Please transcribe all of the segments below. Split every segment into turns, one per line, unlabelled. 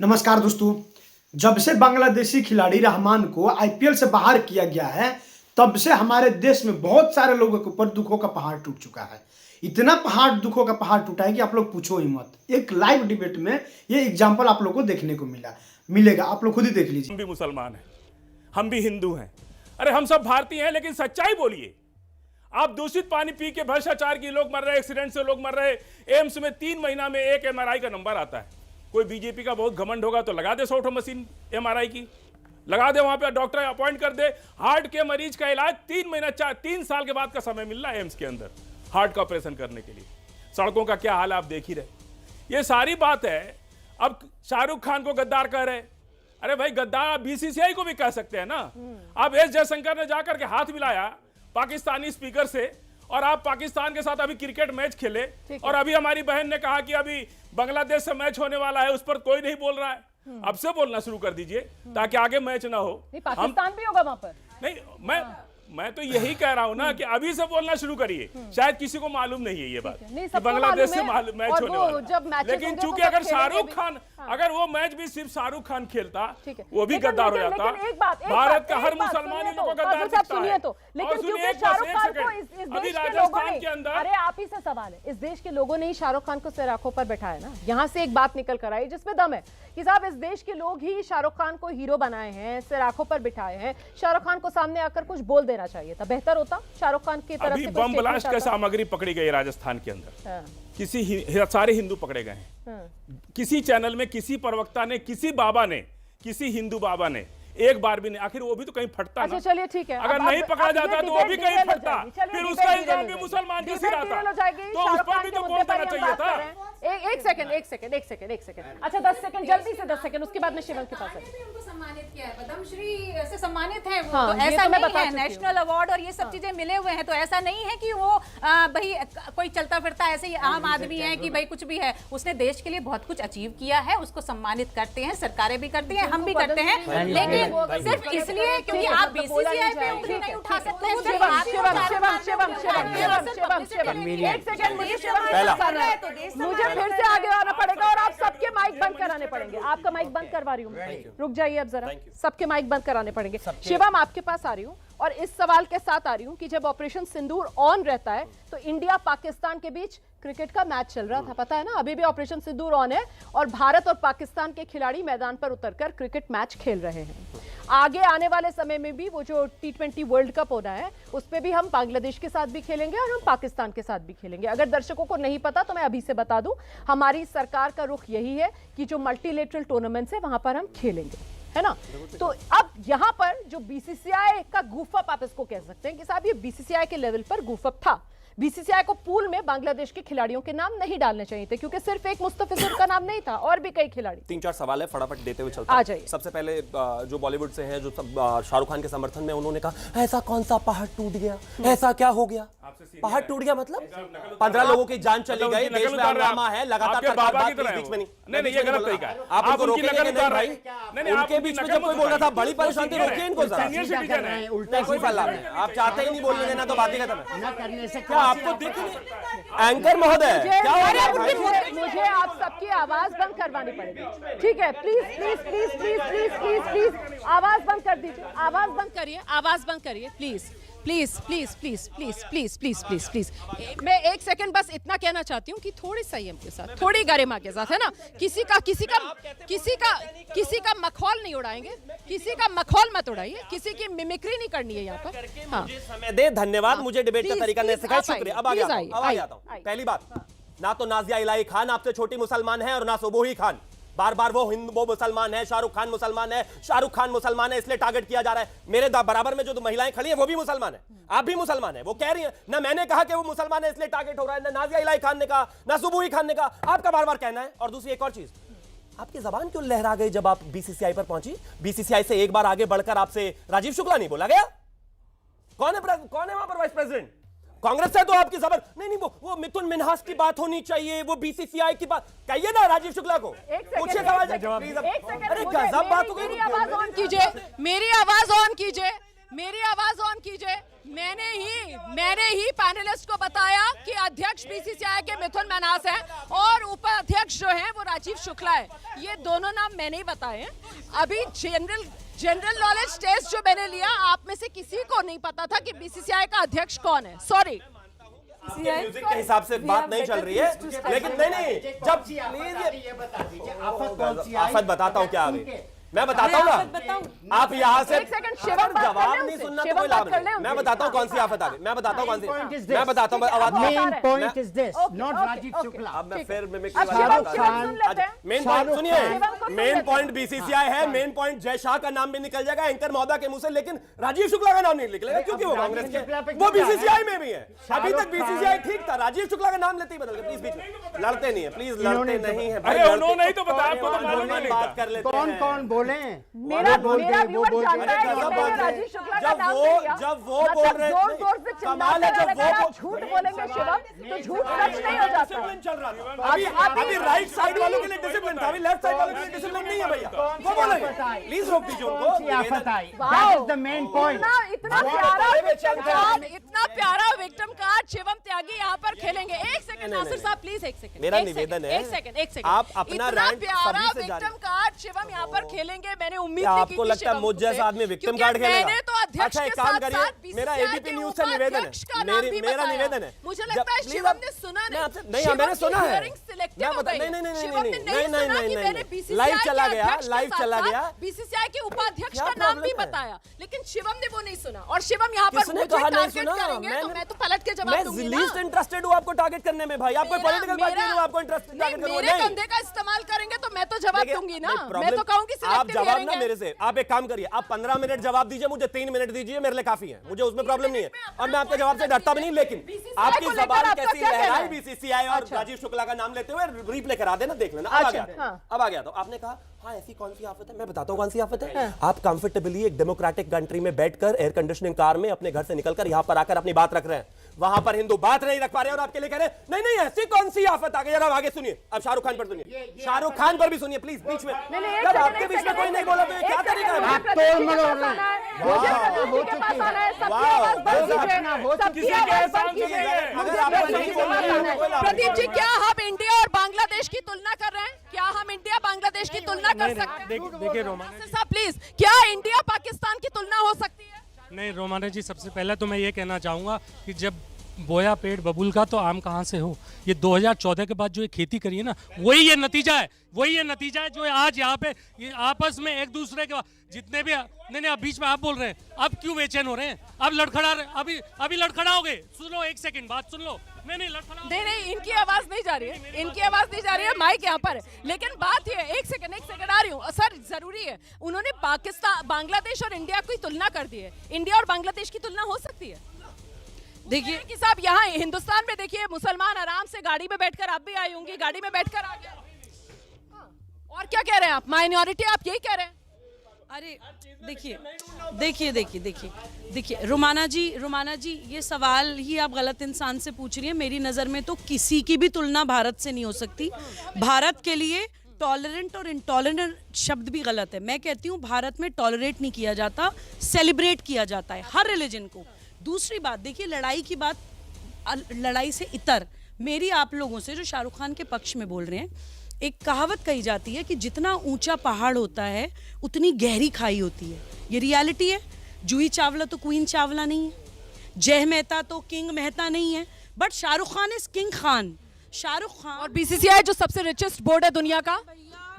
नमस्कार दोस्तों। जब से बांग्लादेशी खिलाड़ी रहमान को आईपीएल से बाहर किया गया है, तब से हमारे देश में बहुत सारे लोगों के ऊपर दुखों का पहाड़ टूट चुका है। इतना पहाड़ दुखों का पहाड़ टूटा है कि आप लोग पूछो ही मत। एक लाइव डिबेट में ये एग्जांपल आप लोगों को देखने को मिलेगा। आप लोग खुद ही देख लीजिए।
हम भी मुसलमान हैं, हम भी हिंदू हैं। अरे हम सब भारतीय हैं, लेकिन सच्चाई बोलिए। आप दूषित पानी पी के भ्रष्टाचार की लोग मर रहे, एक्सीडेंट से लोग मर रहे। एम्स में 3 महीना में एक एमआरआई का नंबर आता है। कोई बीजेपी का बहुत घमंड होगा तो लगा दे 100 मशीन एमआरआई की, लगा दे, वहां पे डॉक्टर अपॉइंट कर दे। हार्ट के मरीज का इलाज 3 साल के बाद का समय मिल रहा है एम्स के अंदर हार्ट का ऑपरेशन करने के लिए। सड़कों का क्या हाल आप देख ही रहे। ये सारी बात है। अब शाहरुख खान को गद्दार कह रहे, अरे भाई गद्दार आप बीसीसीआई को भी कह सकते हैं ना। अब एस जयशंकर ने जाकर के हाथ मिलाया पाकिस्तानी स्पीकर से, और आप पाकिस्तान के साथ अभी क्रिकेट मैच खेले, और अभी हमारी बहन ने कहा कि अभी बांग्लादेश से मैच होने वाला है, उस पर कोई नहीं बोल रहा है। अब से बोलना शुरू कर दीजिए ताकि आगे मैच ना हो।
पाकिस्तान भी होगा वहां पर।
नहीं, मैं तो यही कह रहा हूं ना कि अभी से बोलना शुरू करिए। शायद किसी को मालूम नहीं है ये बात कि बांग्लादेश से मैच होने वाला है। लेकिन चूंकि अगर शाहरुख खान, अगर वो मैच भी सिर्फ शाहरुख खान खेलता, वो भी गद्दार हो जाता। भारत का हर मुसलमान इन लोगों को गद्दार दिखता है।
लेकिन क्योंकि शाहरुख खान को इस देश के लोगों ने, अरे आप ही से सवाल है, इस देश के लोगों ने ही शाहरुख खान को सिर आंखों पर बैठाया ना। यहाँ से एक बात निकल कर आई जिसमें दम है कि साहब इस देश के लोग ही शाहरुख खान को हीरो बनाए हैं, सिर आंखों पर बिठाए हैं। शाहरुख खान को सामने आकर कुछ बोल देना चाहिए था, बेहतर होता शाहरुख खान की तरफ से।
अभी बम ब्लास्ट की सामग्री पकड़ी गई राजस्थान के अंदर, सारे हिंदू पकड़े गए हैं। किसी चैनल में किसी प्रवक्ता ने, किसी बाबा ने, किसी हिंदू बाबा ने एक बार भी नहीं, आखिर वो भी तो कहीं फटता ना।
चलिए ठीक है,
अगर नहीं पकड़ा जाता तो वो भी कहीं फटता, फिर उसका इल्जाम भी मुसलमान के सिर आता, तो उस पर भी तो बोल देना चाहिए था।
एक सेकंड। अच्छा 10 सेकंड, जल्दी से 10 सेकंड, उसके बाद में शिवम के पास है।
उनको सम्मानित किया है, पद्मश्री से सम्मानित है वो।
हाँ,
तो ऐसा
तो
नहीं है, नेशनल अवार्ड और ये सब चीजें मिले हुए हैं, तो ऐसा नहीं है कि वो भाई कोई चलता फिरता ऐसे ही आम आदमी है कि भाई कुछ भी है। उसने देश के लिए बहुत कुछ अचीव किया है, उसको सम्मानित करते हैं, सरकारें भी करती हैं, हम भी करते हैं। लेकिन सिर्फ इसलिए क्योंकि आप बीसीसीआई पे उंगली नहीं उठा सकते हैं।
मुझे फिर से आगे आना पड़ेगा और आप सबके माइक बंद कराने पड़ेंगे। आपका माइक बंद करवा रही हूँ, रुक जाइए अब जरा, सबके माइक बंद कराने पड़ेंगे। शिवम आपके पास आ रही हूँ और इस सवाल के साथ आ रही हूँ कि जब ऑपरेशन सिंदूर ऑन रहता है तो इंडिया पाकिस्तान के बीच क्रिकेट का मैच चल रहा था, पता है ना। अभी भी ऑपरेशन सिंदूर ऑन है और भारत और पाकिस्तान के खिलाड़ी मैदान पर उतरकर क्रिकेट मैच खेल रहे हैं। आगे आने वाले समय में भी वो जो T20 वर्ल्ड कप होना है उस पे भी हम बांग्लादेश के साथ भी खेलेंगे और हम पाकिस्तान के साथ भी खेलेंगे। अगर दर्शकों को नहीं पता तो मैं अभी से बता दूं, हमारी सरकार का रुख यही है कि जो मल्टीलेटरल टूर्नामेंट्स है वहां पर हम खेलेंगे, है ना। तो अब यहाँ पर जो बीसीसीआई का गूफअप, आप इसको कह सकते हैं कि साहब ये बीसीसीआई के लेवल पर गूफअप था। बीसीसीआई को पूल में बांग्लादेश के खिलाड़ियों के नाम नहीं डालने चाहिए थे, क्योंकि सिर्फ एक मुस्तफिजुर का नाम नहीं था, और भी कई खिलाड़ी।
3-4 सवाल है, फटाफट देते हुए चलते हैं। सबसे पहले जो बॉलीवुड से हैं, जो शाहरुख खान के समर्थन में, उन्होंने कहा ऐसा कौन सा पहाड़ टूट गया, ऐसा क्या हो गया, पहाड़ टूट गया मतलब 15 लोगों की जान चली गई, देश में हंगामा है लगातार। बीच में नहीं, ये गलत तरीका है। आप उनको रोकेंगे नहीं भाई, उनके बीच में जब कोई बोल रहा था बड़ी परेशानी, रोकिए इनको जरा। उल्टा कोई फैला है, आप चाहते ही नहीं बोलने देना तो बात ही खत्म है। क्या आपको दिख नहीं एंकर महोदय, क्या हो रहा है?
मुझे आप सबकी आवाज बंद करवानी पड़ेगी, ठीक है। Please please please please please please please आवाज बंद कर दीजिए, आवाज बंद करिए, आवाज बंद करिए please please please please please please please please please. मैं एक सेकंड बस इतना कहना चाहती हूँ कि थोड़ी संयम के साथ, थोड़ी गरिमा के साथ, है ना। किसी का मखौल नहीं उड़ाएंगे, किसी का मखौल मत उड़ाइए, किसी की मिमिक्री नहीं करनी है यहाँ पर। हाँ,
समय दे, धन्यवाद। मुझे डिबेट का तरीका नहीं सिखाया, शुक्रिया। अब आगे आता हूँ। पहली बात, ना तो नाजिया इलाही खान आपसे छोटी मुसलमान है और ना सुबोही खान। बार बार वो मुसलमान है, शाहरुख खान मुसलमान है, शाहरुख खान मुसलमान है, इसलिए टारगेट किया जा रहा है। मेरे बराबर में जो महिलाएं खड़ी हैं वो भी मुसलमान है, आप भी मुसलमान है। वो कह रही है ना, मैंने कहा कि वो मुसलमान है इसलिए टारगेट हो रहा है, ना नाजिया इलाही खान ने कहा, ना सुबोही खान ने कहा, आपका बार बार कहना है। और दूसरी एक और चीज, आपकी जबान क्यों लहरा गई जब आप बीसीसीआई पर पहुंची? बीसीसीआई से एक बार आगे बढ़कर आपसे राजीव शुक्ला नहीं बोला गया? कौन है वहां पर वाइस प्रेसिडेंट? कांग्रेस है तो आपकी जबर नहीं, वो मिथुन मिन्हास की बात होनी चाहिए, वो बीसीसीआई की बात कहिए ना राजीव शुक्ला को। पूछिए सवाल, अरे गजब बात हो गई।
मेरी आवाज ऑन कीजिए, मेरी आवाज ऑन कीजिए, मेरी आवाज ऑन कीजिए, मैंने ही पैनलिस्ट को बताया कि अध्यक्ष बीसीसीआई के मिथुन मन्हास हैं और उपाध्यक्ष जो हैं वो राजीव शुक्ला है। ये दोनों नाम मैंने ही बताए हैं। अभी जनरल नॉलेज टेस्ट जो मैंने लिया, आप में से किसी को नहीं पता था कि बीसीसीआई का अध्यक्ष कौन है। सॉरी,
म्यूजिक के हिसाब से बात नहीं चल रही है, लेकिन नहीं जब
ये बता दीजिए आफत कौन सी आई?
आफत बताता हूँ क्या आ गई, मैं बताता हूँ ना। आप यहाँ से जवाब नहीं सुनना तो कोई लाभ नहीं। मैं बताता हूँ कौन सी आफत आ गई, मैं बताता हूँ कौन सी, मैं बताता हूँ आवाज।
Main point is this, not Rajiv Shukla.
अब मैं फिर मेन पॉइंट सुनिए, मेन पॉइंट बीसीसीआई है, मेन पॉइंट जय शाह का नाम भी निकल जाएगा एंकर महोदय के मुंह से, लेकिन राजीव शुक्ला का नाम नहीं निकलेगा क्योंकि वो कांग्रेस के, वो बीसीसीआई में भी है। अभी तक बीसीसीआई ठीक था, राजीव शुक्ला का नाम लेते ही बदल गया। प्लीज बीच में लड़ते नहीं है, प्लीज लड़ते नहीं है।
अरे उन्होंने ही तो बताया, आपको तो मालूम नहीं
बात कर लेते हैं।
कौन बोले?
मेरा व्यूअर जानता है कि मैंने राजीव शुक्ला का नाम लिया।
जब वो बोल रहे
जोर जोर से चिल्लाते हैं, अगर आप झूठ बोलेंगे शिवम तो झूठ सच नहीं हो जाता।
डिसिप्लिन चल रहा था अभी राइट साइड वालों के लिए डिसिप्लिन था, अभी लेफ्ट साइड वालों के लिए डिसिप्लिन नहीं है भैया। वो बोलेंगे, प्लीज रोक दीजिए उनको।
आफत आई, that is the main point.
इतना प्यारा विक्टिम कार्ड शिवम त्यागी यहाँ पर खेलेंगे। एक सेकंड नासिर साहब, प्लीज एक सेकंड।
मेरा निवेदन है,
एक सेकंड
आप अपना रैंक
प्यारा
सभी से जारी।
विक्टिम कार्ड शिवम यहाँ पर खेलेंगे। मैंने उम्मीद
क्या
नहीं
आपको
की
लगता है
शिवम
मुझ जैसा आदमी विक्टिम कार्ड खेलेगा?
मैंने तो अध्यक्ष
अच्छा एक
के
काम
साथ
करिए,
साथ
मेरा
BCCI
एबीपी
के
न्यूज से निवेदन
उपाध्यक्ष का नाम
है,
भी
मेरा
बताया।
निवेदन है।
मुझे लगता है
प्लीज
शिवम ने सुना नहीं।
नहीं मैंने सुना है,
नहीं
लाइव चला गया
बीसीसीआई के उपाध्यक्ष
क्या
का नाम भी
प्रॉब्लम है?
बताया, लेकिन शिवम ने वो नहीं सुना। और शिवम यहाँ पर
किसने
मुझे
कहा नहीं
टारगेट
सुना?
करेंगे तो मैं तो पलट के जवाब दूंगी
मैं
ना।
लीस्ट इंटरेस्टेड हूँ आपको टारगेट करने में भाई। आपको पॉलिटिकल पार्टी नहीं, आपको इंटरेस्ट टारगेट करूंगा
मेरे कंधे का इस्तेमाल करेंगे तो मैं तो जवाब दूंगी ना। मैं तो कहूंगी
आप जवाब ना मेरे से, आप एक काम करिए, आप 15 मिनट जवाब दीजिए, मुझे 3 मिनट दीजिए, मेरे लिए काफी है, मुझे उसमें प्रॉब्लम नहीं है। और मैं आपके जवाब से डरता भी नहीं, लेकिन आपकी जबान कैसी लहराई बीसीसीआई और राजीव शुक्ला का नाम लेते हुए, रिप्ले करा देना, देख लेना। अब आ गया तो आपने कहा हाँ ऐसी कौन सी आफत है, मैं बताता हूँ कौन सी आफत है। आप कंफर्टेबली एक डेमोक्रेटिक कंट्री में बैठकर एयर कंडीशनिंग कार में अपने घर से निकलकर यहाँ पर आकर अपनी बात रख रहे हैं, वहां पर हिंदू बात नहीं रख पा रहे और आपके लिए कह रहे हैं नहीं नहीं ऐसी कौन सी आफत आ गई। जरा आगे सुनिए, अब शाहरुख खान पर सुनिए, शाहरुख खान पर भी सुनिए प्लीज। बीच में जब आपके बीच में कोई नहीं बोला तो ये क्या तरीका है?
आप तोड़ मरोड़ रहे हैं। हो चुकी है।
प्रदीप जी, क्या हम इंडिया और बांग्लादेश की तुलना कर रहे हैं? क्या हम इंडिया बांग्लादेश की तुलना कर सकते हैं?
देखिए रोमाना
साहब प्लीज, क्या इंडिया पाकिस्तान की तुलना हो सकती है?
नहीं रोमाना जी, सबसे पहले तो मैं ये कहना चाहूँगा कि जब बोया पेड़ बबूल का तो आम कहाँ से हो। ये 2014 के बाद जो ये खेती करी है ना, वही ये नतीजा है, जो आज यहाँ पे ये आपस में एक दूसरे के जितने भी नहीं अब बीच में आप बोल रहे हैं, अब क्यों बेचैन हो रहे हैं? अब लड़खड़ा रहे, अभी लड़खड़ाओगे? सुन लो, एक सेकंड बात सुन लो। नहीं लड़खड़ा
नहीं, इनकी आवाज नहीं जा रही है, इनकी आवाज नहीं जा रही है, माइक यहाँ पर है। लेकिन बात ये, एक सेकंड आ रही हूँ सर, जरूरी है। उन्होंने पाकिस्तान, बांग्लादेश और इंडिया की तुलना कर दी है। इंडिया और बांग्लादेश की तुलना हो सकती है? देखिए कि साहब, यहाँ हिंदुस्तान में देखिए मुसलमान आराम से गाड़ी में बैठकर, आप भी आई होंगी, गाड़ी में बैठकर आ गया। और क्या कह रहे हैं आप? माइनॉरिटी, आप यही कह रहे हैं?
अरे देखिए रोमाना जी ये सवाल ही आप गलत इंसान से पूछ रही हैं। मेरी नज़र में तो किसी की भी तुलना भारत से नहीं हो सकती। भारत के लिए टॉलरेंट और इंटॉलरेंट शब्द भी गलत है। मैं कहती हूँ भारत में टॉलरेट नहीं किया जाता, सेलिब्रेट किया जाता है हर रिलीजन को। दूसरी बात देखिए, लड़ाई की बात, लड़ाई से इतर मेरी आप लोगों से जो शाहरुख खान के पक्ष में बोल रहे हैं, एक कहावत कही जाती है कि जितना ऊंचा पहाड़ होता है उतनी गहरी खाई होती है। ये रियलिटी है। जूही चावला तो क्वीन चावला नहीं है, जय मेहता तो किंग मेहता नहीं है, but Shahrukh Khan is king Khan. Shahrukh Khan.
और बीसीसीआई जो सबसे रिचेस्ट बोर्ड है दुनिया का,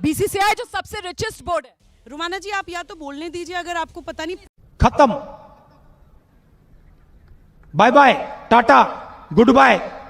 बीसीसीआई जो सबसे रिचेस्ट बोर्ड है।
रुमाना जी आप या तो बोलने दीजिए, अगर आपको पता नहीं।
खत्म, bye bye, tata, good bye.